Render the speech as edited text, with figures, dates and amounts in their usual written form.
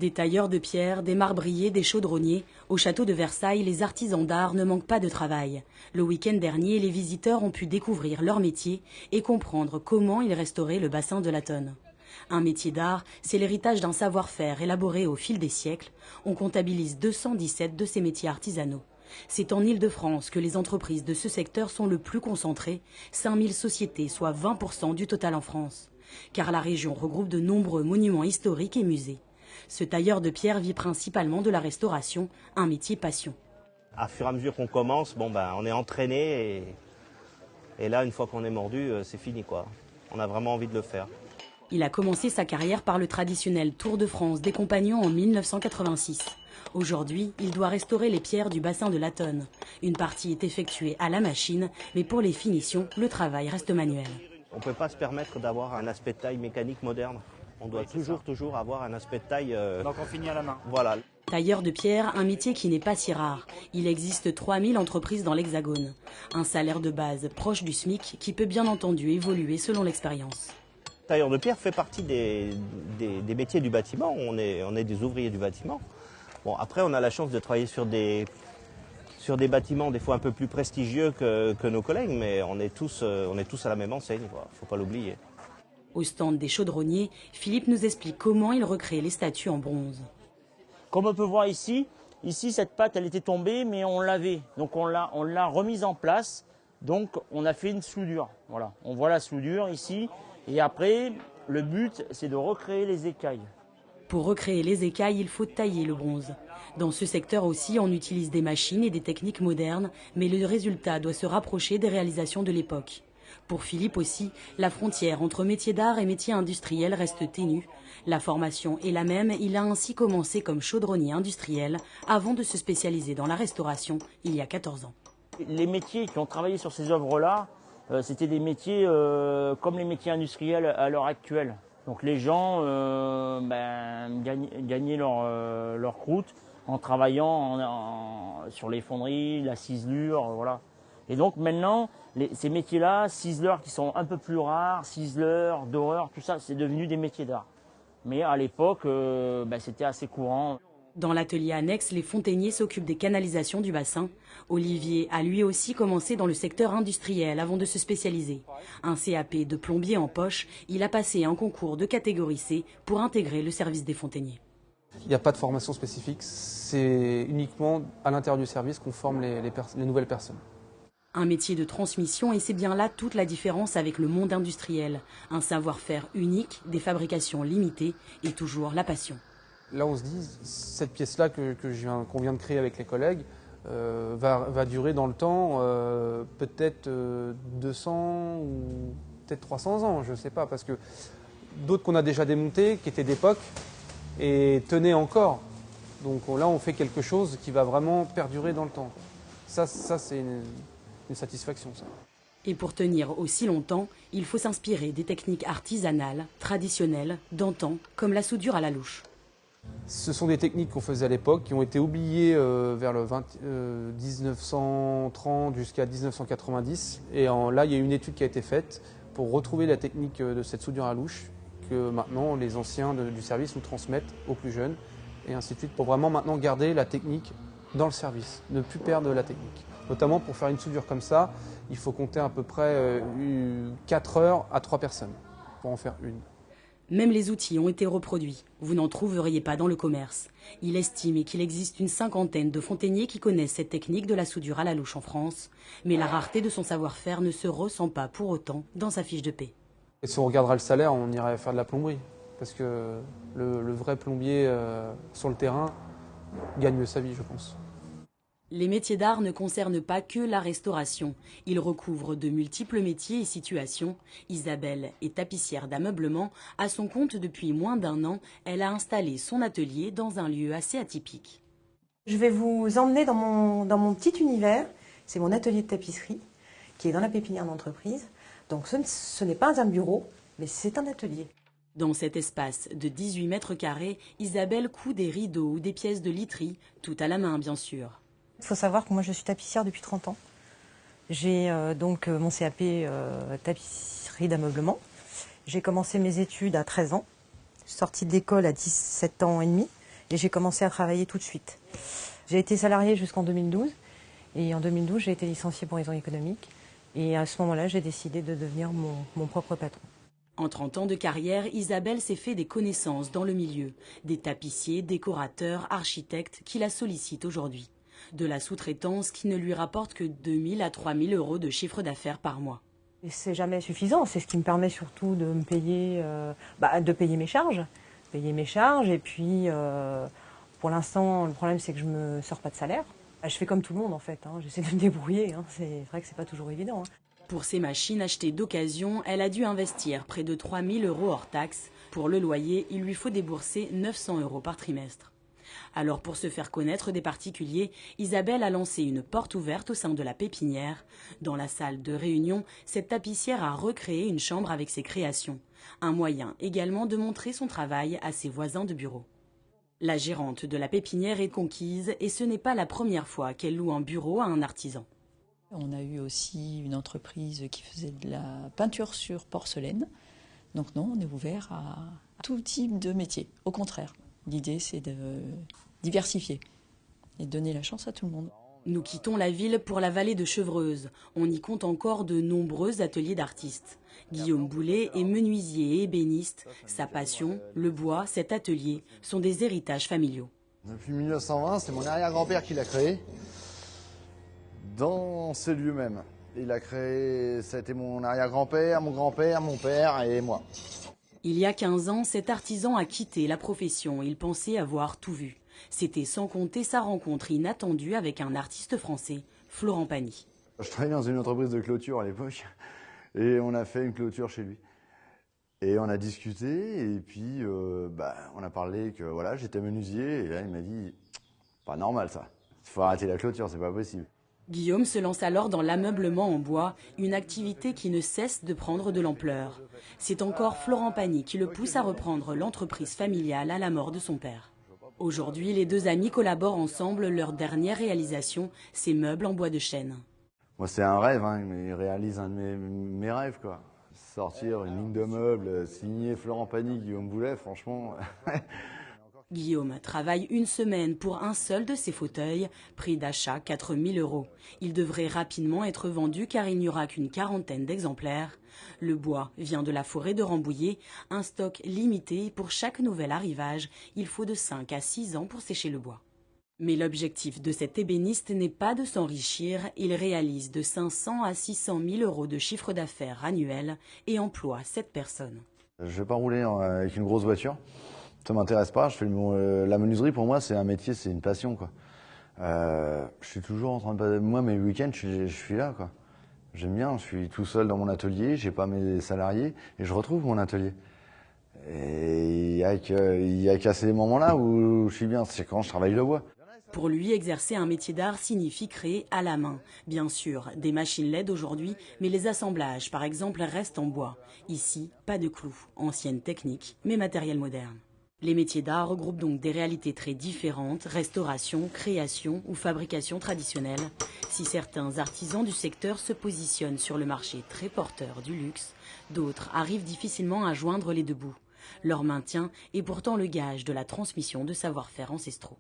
Des tailleurs de pierre, des marbriers, des chaudronniers, au château de Versailles, les artisans d'art ne manquent pas de travail. Le week-end dernier, les visiteurs ont pu découvrir leur métier et comprendre comment ils restauraient le bassin de la Tonne. Un métier d'art, c'est l'héritage d'un savoir-faire élaboré au fil des siècles. On comptabilise 217 de ces métiers artisanaux. C'est en Île-de-France que les entreprises de ce secteur sont le plus concentrées, 5000 sociétés, soit 20% du total en France. Car la région regroupe de nombreux monuments historiques et musées. Ce tailleur de pierre vit principalement de la restauration, un métier passion. À fur et à mesure qu'on commence, on est entraîné et là, une fois qu'on est mordu, c'est fini, quoi. On a vraiment envie de le faire. Il a commencé sa carrière par le traditionnel Tour de France des Compagnons en 1986. Aujourd'hui, il doit restaurer les pierres du bassin de la Tonne. Une partie est effectuée à la machine, mais pour les finitions, le travail reste manuel. On ne peut pas se permettre d'avoir un aspect de taille mécanique moderne. On doit toujours avoir un aspect de taille... Donc on finit à la main. Voilà. Tailleur de pierre, un métier qui n'est pas si rare. Il existe 3000 entreprises dans l'Hexagone. Un salaire de base proche du SMIC qui peut bien entendu évoluer selon l'expérience. Tailleur de pierre fait partie des métiers du bâtiment. On est des ouvriers du bâtiment. Bon, après, on a la chance de travailler sur des bâtiments des fois un peu plus prestigieux que nos collègues, mais on est tous à la même enseigne, il ne faut pas l'oublier. Au stand des chaudronniers, Philippe nous explique comment il recrée les statues en bronze. Comme on peut voir ici, cette pâte elle était tombée mais on l'avait. Donc on l'a remise en place. Donc on a fait une soudure. Voilà, on voit la soudure ici. Et après, le but c'est de recréer les écailles. Pour recréer les écailles, il faut tailler le bronze. Dans ce secteur aussi, on utilise des machines et des techniques modernes, mais le résultat doit se rapprocher des réalisations de l'époque. Pour Philippe aussi, la frontière entre métier d'art et métier industriel reste ténue. La formation est la même, il a ainsi commencé comme chaudronnier industriel avant de se spécialiser dans la restauration il y a 14 ans. Les métiers qui ont travaillé sur ces œuvres-là, c'était des métiers comme les métiers industriels à l'heure actuelle. Donc les gens gagnaient leur croûte en travaillant sur les fonderies, la ciselure, voilà. Et donc maintenant, ces métiers-là, ciseleurs qui sont un peu plus rares, ciseleurs, doreurs, tout ça, c'est devenu des métiers d'art. Mais à l'époque, c'était assez courant. Dans l'atelier annexe, les fontainiers s'occupent des canalisations du bassin. Olivier a lui aussi commencé dans le secteur industriel avant de se spécialiser. Un CAP de plombier en poche, il a passé un concours de catégorie C pour intégrer le service des fontainiers. Il n'y a pas de formation spécifique, c'est uniquement à l'intérieur du service qu'on forme les nouvelles personnes. Un métier de transmission et c'est bien là toute la différence avec le monde industriel. Un savoir-faire unique, des fabrications limitées et toujours la passion. Là on se dit, cette pièce-là qu'on vient de créer avec les collègues va durer dans le temps peut-être 200 ou peut-être 300 ans, je ne sais pas, parce que d'autres qu'on a déjà démontées, qui étaient d'époque, et tenaient encore. Donc là on fait quelque chose qui va vraiment perdurer dans le temps. Ça c'est une satisfaction, ça. Et pour tenir aussi longtemps, il faut s'inspirer des techniques artisanales, traditionnelles, d'antan, comme la soudure à la louche. Ce sont des techniques qu'on faisait à l'époque, qui ont été oubliées vers le 1930 jusqu'à 1990. Et là, il y a une étude qui a été faite pour retrouver la technique de cette soudure à louche, que maintenant les anciens du service nous transmettent aux plus jeunes, et ainsi de suite, pour vraiment maintenant garder la technique dans le service, ne plus perdre la technique. Notamment pour faire une soudure comme ça, il faut compter à peu près 4 heures à 3 personnes pour en faire une. Même les outils ont été reproduits. Vous n'en trouveriez pas dans le commerce. Il estime qu'il existe une 50aine de fontainiers qui connaissent cette technique de la soudure à la louche en France. Mais la rareté de son savoir-faire ne se ressent pas pour autant dans sa fiche de paie. Et si on regardera le salaire, on irait faire de la plomberie. Parce que le vrai plombier sur le terrain gagne mieux sa vie, je pense. Les métiers d'art ne concernent pas que la restauration. Ils recouvrent de multiples métiers et situations. Isabelle est tapissière d'ameublement. À son compte depuis moins d'1 an, elle a installé son atelier dans un lieu assez atypique. Je vais vous emmener dans mon petit univers. C'est mon atelier de tapisserie qui est dans la pépinière d'entreprise. Donc ce n'est pas un bureau, mais c'est un atelier. Dans cet espace de 18 mètres carrés, Isabelle coud des rideaux ou des pièces de literie, tout à la main bien sûr. Il faut savoir que moi je suis tapissière depuis 30 ans. J'ai donc mon CAP tapisserie d'ameublement. J'ai commencé mes études à 13 ans. Je suis sortie de l'école à 17 ans et demi. Et j'ai commencé à travailler tout de suite. J'ai été salariée jusqu'en 2012. Et en 2012, j'ai été licenciée pour raisons économiques. Et à ce moment-là, j'ai décidé de devenir mon propre patron. En 30 ans de carrière, Isabelle s'est fait des connaissances dans le milieu. Des tapissiers, décorateurs, architectes qui la sollicitent aujourd'hui. De la sous-traitance qui ne lui rapporte que 2 000 à 3 000 euros de chiffre d'affaires par mois. C'est jamais suffisant, c'est ce qui me permet surtout de me payer, de payer mes charges. Et puis, pour l'instant, le problème c'est que je ne me sors pas de salaire. Je fais comme tout le monde en fait, j'essaie de me débrouiller, c'est vrai que c'est pas toujours évident. Pour ces machines achetées d'occasion, elle a dû investir près de 3 000 euros hors taxes. Pour le loyer, il lui faut débourser 900 euros par trimestre. Alors pour se faire connaître des particuliers, Isabelle a lancé une porte ouverte au sein de la pépinière. Dans la salle de réunion, cette tapissière a recréé une chambre avec ses créations. Un moyen également de montrer son travail à ses voisins de bureau. La gérante de la pépinière est conquise et ce n'est pas la première fois qu'elle loue un bureau à un artisan. On a eu aussi une entreprise qui faisait de la peinture sur porcelaine. Donc non, on est ouvert à tout type de métier. Au contraire, l'idée c'est de diversifier et de donner la chance à tout le monde. Nous quittons la ville pour la vallée de Chevreuse. On y compte encore de nombreux ateliers d'artistes. Guillaume Boulet est menuisier et ébéniste. Sa passion, le bois, cet atelier, sont des héritages familiaux. Depuis 1920, c'est mon arrière-grand-père qui l'a créé. Dans ce lieu même. Il a créé, ça a été mon arrière-grand-père, mon grand-père, mon père et moi. Il y a 15 ans, cet artisan a quitté la profession. Il pensait avoir tout vu. C'était sans compter sa rencontre inattendue avec un artiste français, Florent Pagny. Je travaillais dans une entreprise de clôture à l'époque et on a fait une clôture chez lui. Et on a discuté et puis on a parlé que voilà, j'étais menuisier et là il m'a dit « Pas normal ça, il faut arrêter la clôture, c'est pas possible ». Guillaume se lance alors dans l'ameublement en bois, une activité qui ne cesse de prendre de l'ampleur. C'est encore Florent Pagny qui le pousse à reprendre l'entreprise familiale à la mort de son père. Aujourd'hui, les deux amis collaborent ensemble. Leur dernière réalisation, ces meubles en bois de chêne. Moi, c'est un rêve, mais il réalise un de mes rêves, quoi. Sortir une ligne de meubles signée Florent Pagny, Guillaume Boulet, franchement... Guillaume travaille une semaine pour un seul de ses fauteuils, prix d'achat 4 000 euros. Il devrait rapidement être vendu car il n'y aura qu'une quarantaine d'exemplaires. Le bois vient de la forêt de Rambouillet, un stock limité. Pour chaque nouvel arrivage, il faut de 5 à 6 ans pour sécher le bois. Mais l'objectif de cet ébéniste n'est pas de s'enrichir. Il réalise de 500 à 600 000 euros de chiffre d'affaires annuel et emploie 7 personnes. Je ne vais pas rouler avec une grosse voiture. Ça m'intéresse pas. La menuiserie pour moi c'est un métier, c'est une passion quoi. Je suis toujours en train de moi mes week-ends je suis là quoi. J'aime bien, je suis tout seul dans mon atelier, j'ai pas mes salariés et je retrouve mon atelier. Et il y a qu'à ces moments-là où je suis bien, c'est quand je travaille le bois. Pour lui, exercer un métier d'art signifie créer à la main. Bien sûr, des machines l'aident aujourd'hui, mais les assemblages, par exemple, restent en bois. Ici, pas de clous, ancienne technique, mais matériel moderne. Les métiers d'art regroupent donc des réalités très différentes, restauration, création ou fabrication traditionnelle. Si certains artisans du secteur se positionnent sur le marché très porteur du luxe, d'autres arrivent difficilement à joindre les deux bouts. Leur maintien est pourtant le gage de la transmission de savoir-faire ancestraux.